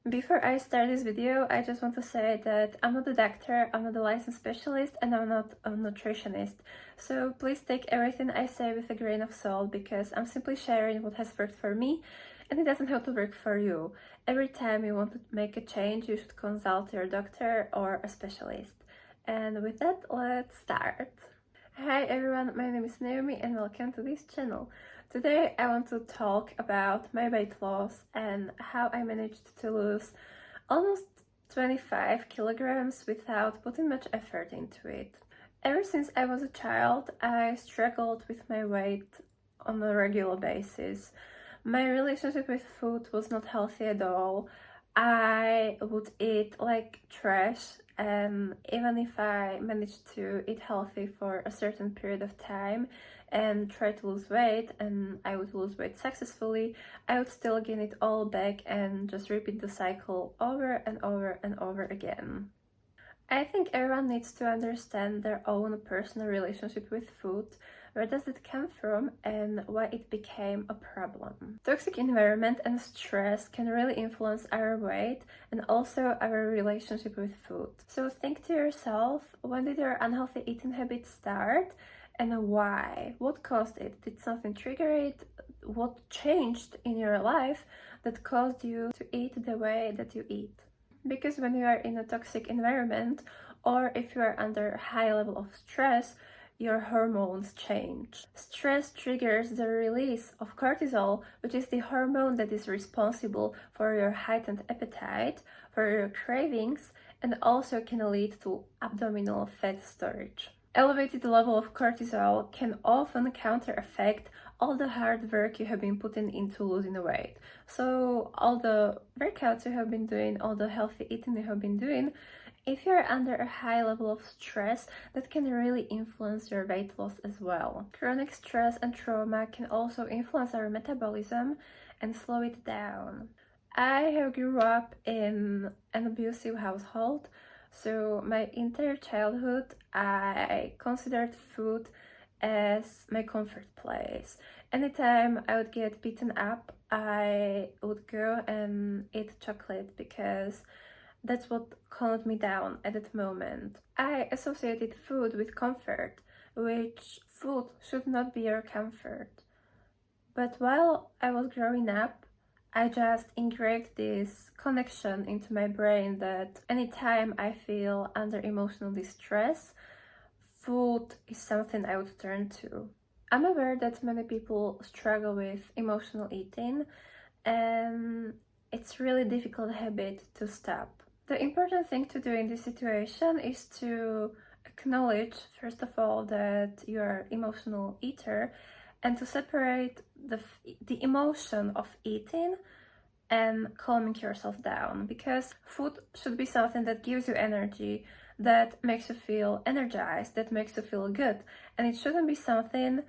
Before I start this video, I just want to say that I'm not a doctor, I'm not a licensed specialist, and I'm not a nutritionist. So please take everything I say with a grain of salt because I'm simply sharing what has worked for me and it doesn't have to work for you. Every time you want to make a change, you should consult your doctor or a specialist. And with that, let's start. Hi everyone, my name is Naomi and welcome to this channel. Today I want to talk about my weight loss and how I managed to lose almost 25 kilograms without putting much effort into it. Ever since I was a child, I struggled with my weight on a regular basis. My relationship with food was not healthy at all. I would eat like trash, and even if I managed to eat healthy for a certain period of time and try to lose weight, and I would lose weight successfully, I would still gain it all back and just repeat the cycle over and over and over again. I think everyone needs to understand their own personal relationship with food. Where does it come from and why it became a problem? Toxic environment and stress can really influence our weight and also our relationship with food. So think to yourself, when did your unhealthy eating habits start and why? What caused it? Did something trigger it? What changed in your life that caused you to eat the way that you eat? Because when you are in a toxic environment or if you are under high level of stress, your hormones change. Stress triggers the release of cortisol, which is the hormone that is responsible for your heightened appetite, for your cravings, and also can lead to abdominal fat storage. Elevated level of cortisol can often counter-affect all the hard work you have been putting into losing weight. So all the workouts you have been doing, all the healthy eating you have been doing, if you're under a high level of stress, that can really influence your weight loss as well. Chronic stress and trauma can also influence our metabolism and slow it down. I have grew up in an abusive household, so my entire childhood I considered food as my comfort place. Anytime I would get beaten up, I would go and eat chocolate because that's what calmed me down at that moment. I associated food with comfort, which food should not be your comfort. But while I was growing up, I just engraved this connection into my brain that anytime I feel under emotional distress, food is something I would turn to. I'm aware that many people struggle with emotional eating, and it's really difficult habit to stop. The important thing to do in this situation is to acknowledge, first of all, that you're an emotional eater and to separate the emotion of eating and calming yourself down, because food should be something that gives you energy, that makes you feel energized, that makes you feel good, and it shouldn't be something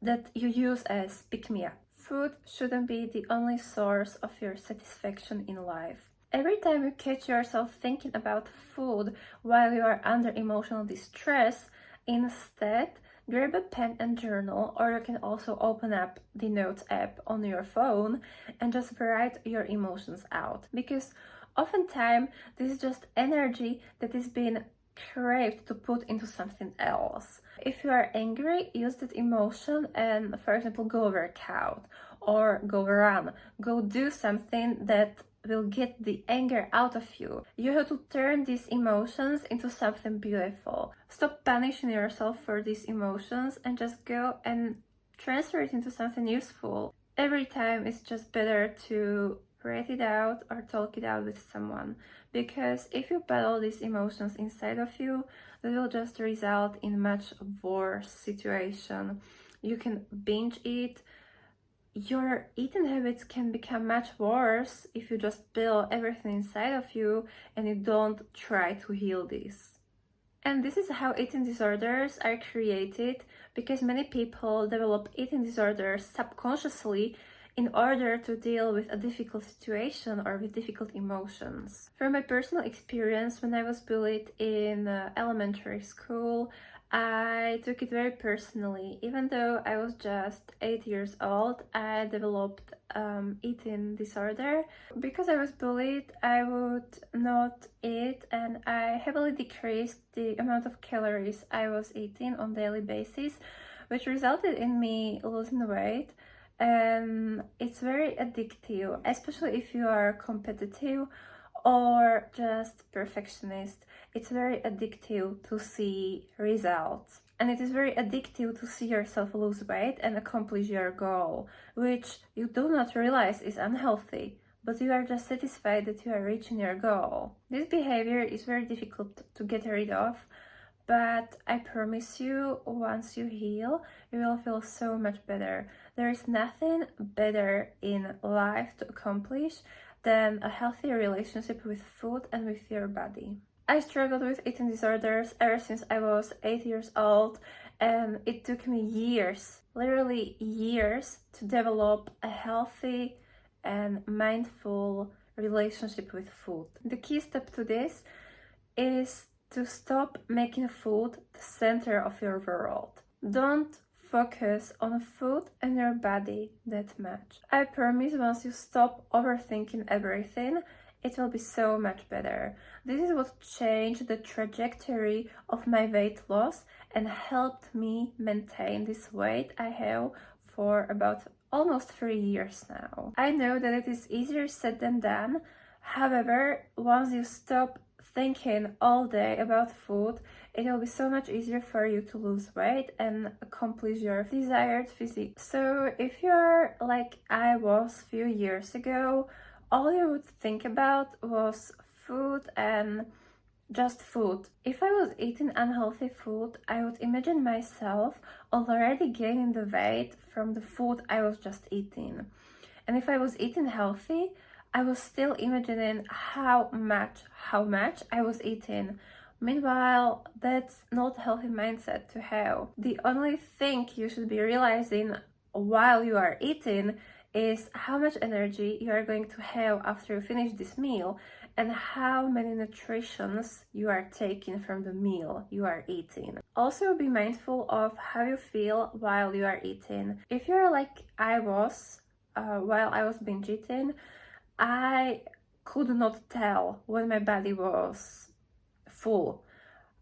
that you use as pick-me-up. Food shouldn't be the only source of your satisfaction in life. Every time you catch yourself thinking about food while you are under emotional distress, instead grab a pen and journal, or you can also open up the Notes app on your phone and just write your emotions out. Because oftentimes this is just energy that is being craved to put into something else. If you are angry, use that emotion and, for example, go work out or go run, go do something that will get the anger out of you. You have to turn these emotions into something beautiful. Stop punishing yourself for these emotions and just go and transfer it into something useful. Every time it's just better to write it out or talk it out with someone, because if you battle these emotions inside of you, that will just result in much worse situation. You can binge eat. Your eating habits can become much worse if you just battle everything inside of you and you don't try to heal this. And this is how eating disorders are created, because many people develop eating disorders subconsciously in order to deal with a difficult situation or with difficult emotions. From my personal experience, when I was bullied in elementary school, I took it very personally. Even though I was just 8 years old, I developed eating disorder. Because I was bullied, I would not eat, and I heavily decreased the amount of calories I was eating on daily basis, which resulted in me losing weight. And it's very addictive, especially if you are competitive or just perfectionist. It's very addictive to see results. And it is very addictive to see yourself lose weight and accomplish your goal, which you do not realize is unhealthy, but you are just satisfied that you are reaching your goal. This behavior is very difficult to get rid of, but I promise you, once you heal, you will feel so much better. There is nothing better in life to accomplish than a healthy relationship with food and with your body. I struggled with eating disorders ever since I was 8 years old, and it took me years, literally years, to develop a healthy and mindful relationship with food. The key step to this is to stop making food the center of your world. Don't focus on food and your body that much. I promise once you stop overthinking everything, it will be so much better. This is what changed the trajectory of my weight loss and helped me maintain this weight I have for about almost 3 years now. I know that it is easier said than done. However, once you stop thinking all day about food, it will be so much easier for you to lose weight and accomplish your desired physique. So if you are like I was a few years ago, all you would think about was food and just food. If I was eating unhealthy food, I would imagine myself already gaining the weight from the food I was just eating. And if I was eating healthy, I was still imagining how much I was eating. Meanwhile, that's not a healthy mindset to have. The only thing you should be realizing while you are eating is how much energy you are going to have after you finish this meal and how many nutritions you are taking from the meal you are eating. Also, be mindful of how you feel while you are eating. If you're like I was, while I was binge eating, I could not tell when my body was full.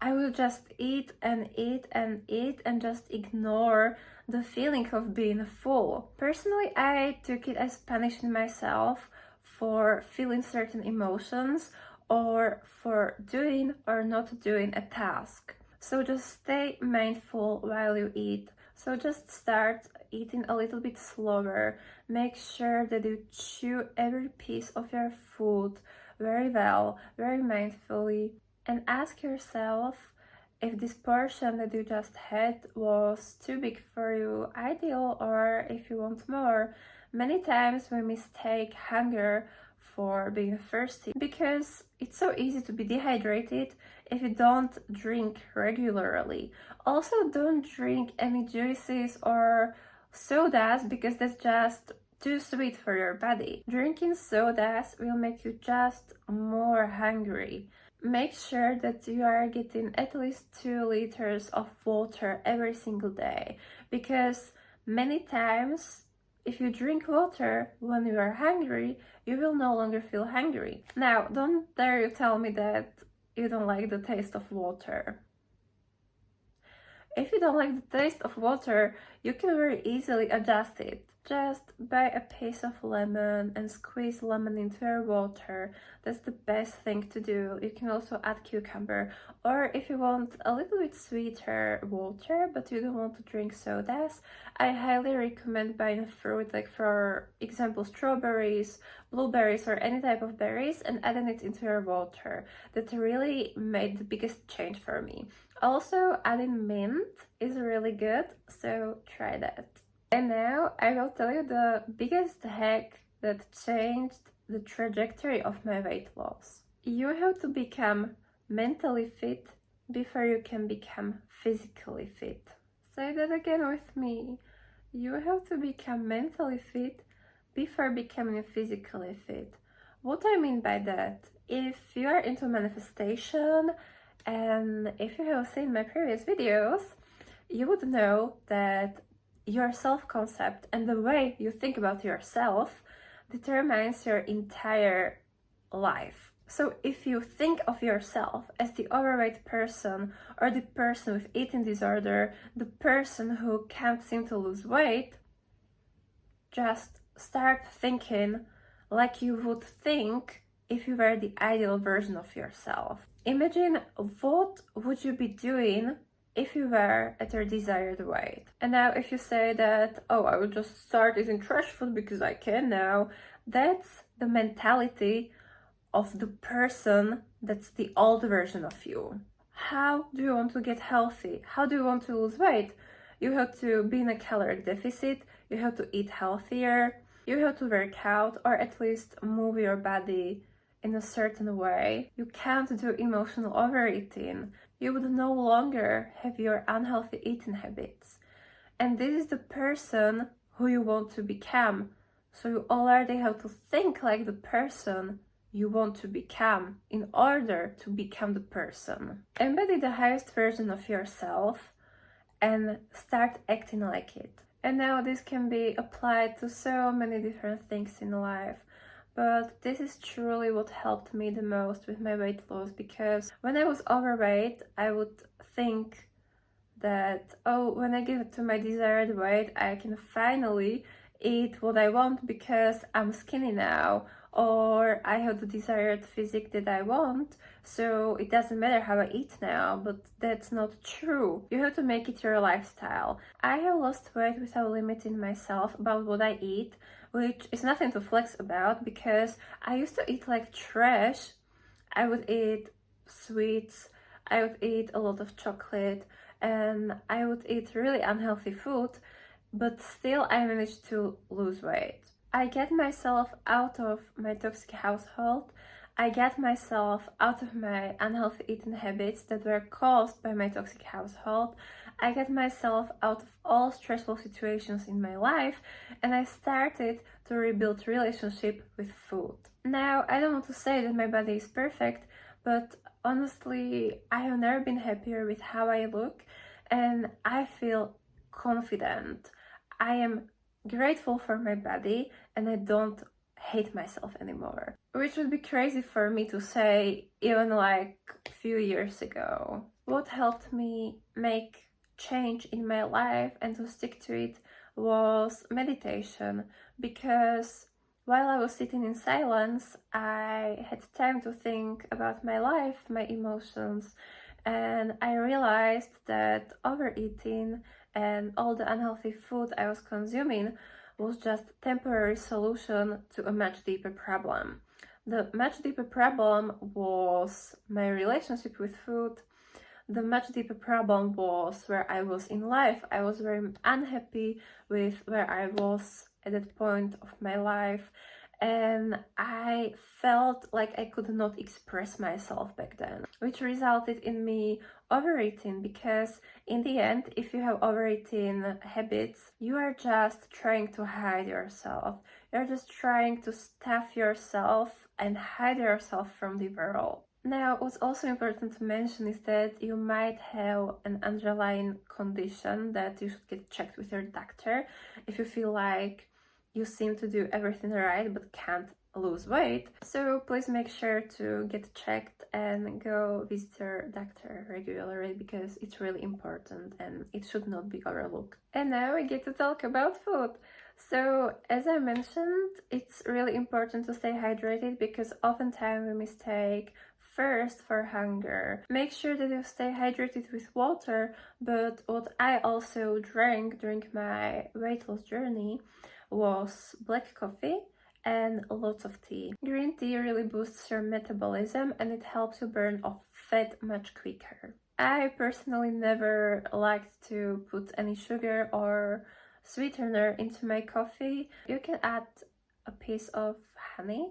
I would just eat and eat and eat and just ignore the feeling of being full. Personally, I took it as punishing myself for feeling certain emotions or for doing or not doing a task. So just stay mindful while you eat. So just start eating a little bit slower. Make sure that you chew every piece of your food very well, very mindfully, and ask yourself if this portion that you just had was too big for you, ideal, or if you want more. Many times we mistake hunger for being thirsty because it's so easy to be dehydrated if you don't drink regularly. Also, don't drink any juices or sodas because that's just too sweet for your body. Drinking sodas will make you just more hungry. Make sure that you are getting at least 2 liters of water every single day, because many times if you drink water when you are hungry, you will no longer feel hungry. Now, don't dare you tell me that you don't like the taste of water. If you don't like the taste of water, you can very easily adjust it. Just buy a piece of lemon and squeeze lemon into your water. That's the best thing to do. You can also add cucumber. Or if you want a little bit sweeter water, but you don't want to drink sodas, I highly recommend buying fruit, like for example, strawberries, blueberries, or any type of berries, and adding it into your water. That really made the biggest change for me. Also, adding mint is really good, so try that. And now I will tell you the biggest hack that changed the trajectory of my weight loss. You have to become mentally fit before you can become physically fit. Say that again with me. You have to become mentally fit before becoming physically fit. What I mean by that, if you are into manifestation And if you have seen my previous videos, you would know that your self-concept and the way you think about yourself determines your entire life. So if you think of yourself as the overweight person or the person with eating disorder, the person who can't seem to lose weight, just start thinking like you would think if you were the ideal version of yourself. Imagine what would you be doing if you were at your desired weight. And now if you say that, oh, I will just start eating trash food because I can now, that's the mentality of the person that's the old version of you. How do you want to get healthy? How do you want to lose weight? You have to be in a caloric deficit, you have to eat healthier, you have to work out or at least move your body in a certain way. You can't do emotional overeating. You would no longer have your unhealthy eating habits. And this is the person who you want to become. So you already have to think like the person you want to become in order to become the person. Embody the highest version of yourself and start acting like it. And now this can be applied to so many different things in life. But this is truly what helped me the most with my weight loss, because when I was overweight, I would think that, oh, when I get to my desired weight, I can finally eat what I want because I'm skinny now, or I have the desired physique that I want, so it doesn't matter how I eat now. But that's not true. You have to make it your lifestyle. I have lost weight without limiting myself about what I eat, which is nothing to flex about because I used to eat like trash. I would eat sweets, I would eat a lot of chocolate, and I would eat really unhealthy food, but still I managed to lose weight. I get myself out of my toxic household. I get myself out of my unhealthy eating habits that were caused by my toxic household. I get myself out of all stressful situations in my life, and I started to rebuild relationship with food. Now, I don't want to say that my body is perfect, but honestly, I have never been happier with how I look, and I feel confident. I am grateful for my body, and I don't hate myself anymore, which would be crazy for me to say even like a few years ago. What helped me make change in my life and to stick to it was meditation, because while I was sitting in silence, I had time to think about my life, my emotions, and I realized that overeating and all the unhealthy food I was consuming was just a temporary solution to a much deeper problem. The much deeper problem was my relationship with food. The much deeper problem was where I was in life. I was very unhappy with where I was at that point of my life, and I felt like I could not express myself back then, which resulted in me overeating, because in the end, if you have overeating habits, you are just trying to hide yourself. You're just trying to stuff yourself and hide yourself from the world. Now, what's also important to mention is that you might have an underlying condition that you should get checked with your doctor if you feel like you seem to do everything right but can't lose weight. So please make sure to get checked and go visit your doctor regularly, because it's really important and it should not be overlooked. And now we get to talk about food. So as I mentioned, it's really important to stay hydrated, because oftentimes we mistake thirst for hunger. Make sure that you stay hydrated with water, but what I also drank during my weight loss journey was black coffee and lots of tea. Green tea really boosts your metabolism and it helps you burn off fat much quicker. I personally never liked to put any sugar or sweetener into my coffee. You can add a piece of honey,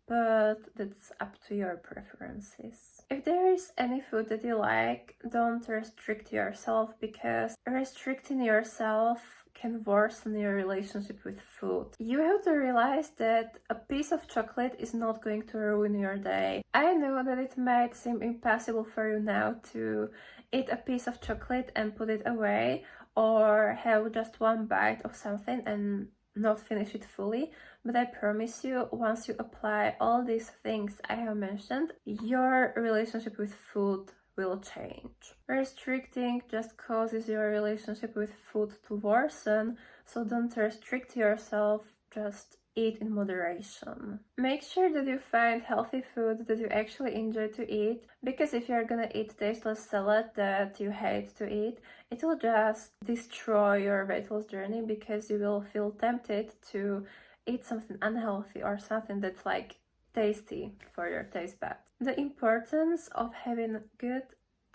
but that's up to your preferences. If there is any food that you like, don't restrict yourself, because restricting yourself can worsen your relationship with food. You have to realize that a piece of chocolate is not going to ruin your day. I know that it might seem impossible for you now to eat a piece of chocolate and put it away, or have just one bite of something and not finish it fully, but I promise you, once you apply all these things I have mentioned, your relationship with food will change. Restricting just causes your relationship with food to worsen, so don't restrict yourself, just eat in moderation. Make sure that you find healthy food that you actually enjoy to eat, because if you're gonna eat tasteless salad that you hate to eat, it will just destroy your weight loss journey, because you will feel tempted to eat something unhealthy or something that's like tasty for your taste buds. The importance of having good,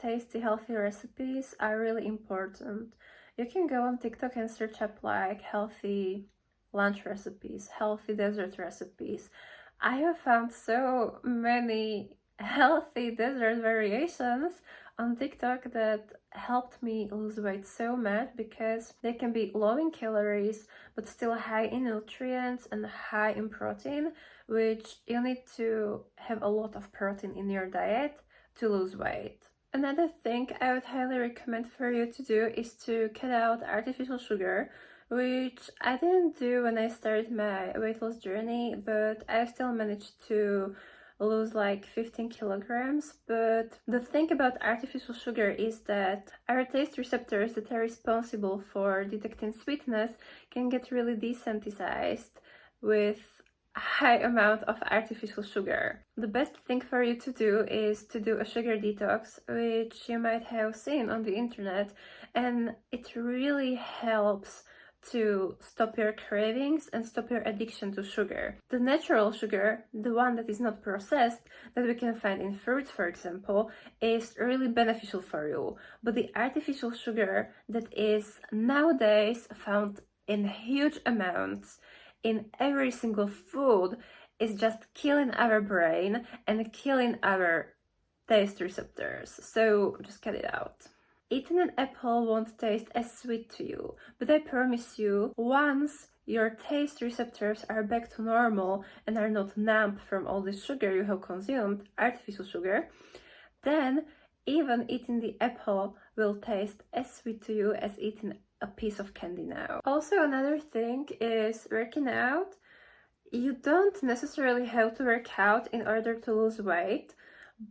tasty, healthy recipes are really important. You can go on TikTok and search up like healthy lunch recipes, healthy dessert recipes. I have found so many healthy dessert variations on TikTok that helped me lose weight so much, because they can be low in calories but still high in nutrients and high in protein, which you need to have a lot of protein in your diet to lose weight. Another thing I would highly recommend for you to do is to cut out artificial sugar, which I didn't do when I started my weight loss journey, but I still managed to lose like 15 kilograms. But the thing about artificial sugar is that our taste receptors that are responsible for detecting sweetness can get really desensitized with a high amount of artificial sugar. The best thing for you to do is to do a sugar detox, which you might have seen on the internet, and it really helps to stop your cravings and stop your addiction to sugar. The natural sugar, the one that is not processed, that we can find in fruits, for example, is really beneficial for you. But the artificial sugar that is nowadays found in huge amounts in every single food is just killing our brain and killing our taste receptors. So just cut it out. Eating an apple won't taste as sweet to you, but I promise you, once your taste receptors are back to normal and are not numb from all the sugar you have consumed, artificial sugar, then even eating the apple will taste as sweet to you as eating a piece of candy now. Also, another thing is working out. You don't necessarily have to work out in order to lose weight,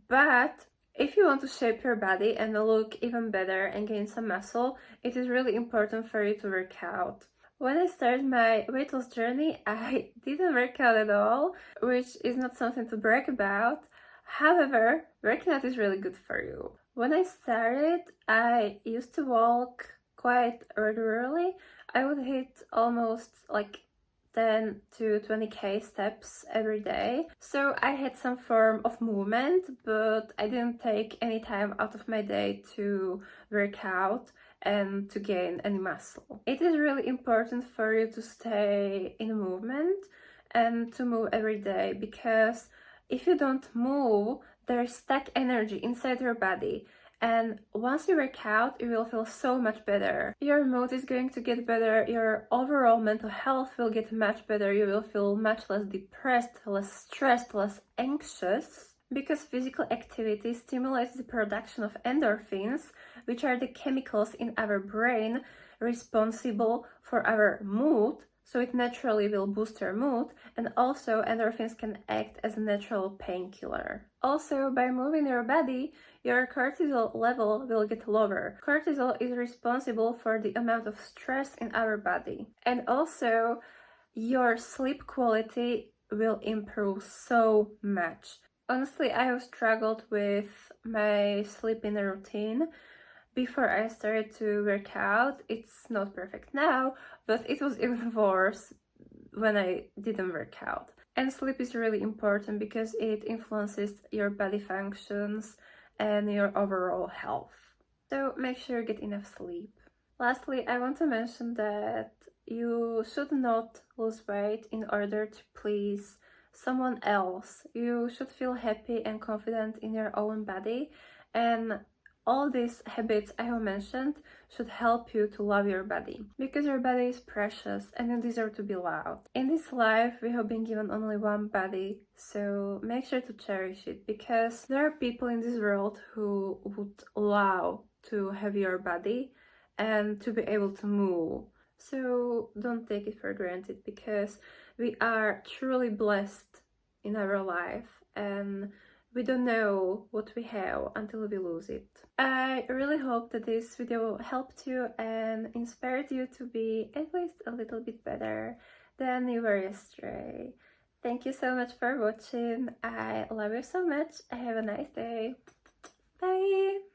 but if you want to shape your body and look even better and gain some muscle, it is really important for you to work out. When I started my weight loss journey, I didn't work out at all, which is not something to brag about. However, working out is really good for you. When I started, I used to walk quite regularly. I would hit almost like 10 to 20k steps every day. So I had some form of movement, but I didn't take any time out of my day to work out and to gain any muscle. It is really important for you to stay in movement and to move every day, because if you don't move, there's stuck energy inside your body. And once you work out, you will feel so much better. Your mood is going to get better, your overall mental health will get much better, you will feel much less depressed, less stressed, less anxious, because physical activity stimulates the production of endorphins, which are the chemicals in our brain responsible for our mood. So it naturally will boost your mood, and also endorphins can act as a natural painkiller. Also, by moving your body, your cortisol level will get lower. Cortisol is responsible for the amount of stress in our body. And also, your sleep quality will improve so much. Honestly, I have struggled with my sleeping routine before I started to work out. It's not perfect now, but it was even worse when I didn't work out. And sleep is really important because it influences your body functions and your overall health. So make sure you get enough sleep. Lastly, I want to mention that you should not lose weight in order to please someone else. You should feel happy and confident in your own body, and all these habits I have mentioned should help you to love your body, because your body is precious and you deserve to be loved. In this life, we have been given only one body, so make sure to cherish it, because there are people in this world who would love to have your body and to be able to move. So don't take it for granted, because we are truly blessed in our life, and we don't know what we have until we lose it. I really hope that this video helped you and inspired you to be at least a little bit better than you were yesterday. Thank you so much for watching. I love you so much. Have a nice day. Bye!